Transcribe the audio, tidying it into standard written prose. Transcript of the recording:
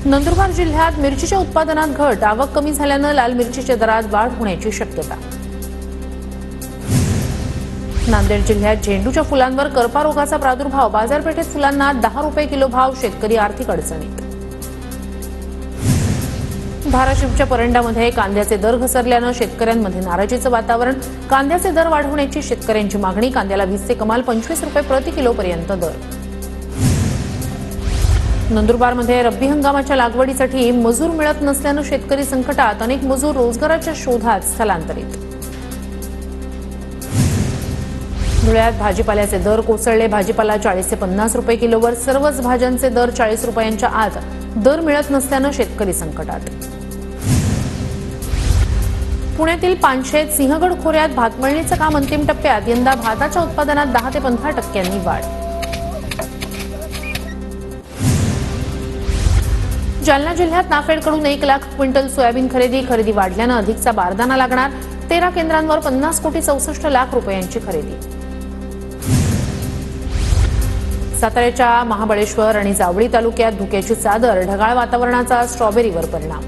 नंदुरबार जिल्ह्यात मिरचीच्या उत्पादनात घट, आवक कमी झाल्याने लाल मिरचीच्या दरात वाढ होण्याची शक्यता। नांदेड जिल्ह्यात झेंडूच्या फुलांवर करपा रोगाचा प्रादुर्भाव, बाजारपेठेत फुलांना 10 रुपये किलो भाव, शेतकरी आर्थिक अडचणीत। धाराशिवच्या परंड्यामध्ये कांद्याचे दर घसरल्याने शेतकऱ्यांमध्ये नाराजीचं वातावरण, कांद्याचे दर वाढवण्याची शेतकऱ्यांची मागणी, कांद्याला 20 ते कमाल 25 रुपये प्रति किलो पर्यंत दर। नंदुरबारमध्ये रब्बी हंगामाच्या लागवडीसाठी मजूर मिळत नसल्याने शेतकरी संकटात, अनेक मजूर रोजगाराच्या शोधात स्थलांतरित। धुळ्यात भाजीपाल्याचे दर कोसळले, भाजीपाला 40 ते 50 रुपये किलोवर, सर्वच भाज्यांचे दर 40 रुपयांच्या आत, दर मिळत नसल्याने शेतकरी संकटात। पुण्यातील पानशेत सिंहगड खोऱ्यात भातमळणीचं काम अंतिम टप्प्यात, यंदा भाताच्या उत्पादनात 10 ते 15% वाढ। जालना जिल्ह्यात नाफेडकडून 1 लाख क्विंटल सोयाबीन खरेदी वाढल्याने अधिकचा बारदाना लागणार, 13 केंद्रांवर 50 कोटी 64 लाख रुपयांची खरेदी। साताऱ्याच्या महाबळेश्वर आणि जावळी तालुक्यात धुक्याची चादर, ढगाळ वातावरणाचा स्ट्रॉबेरीवर परिणाम।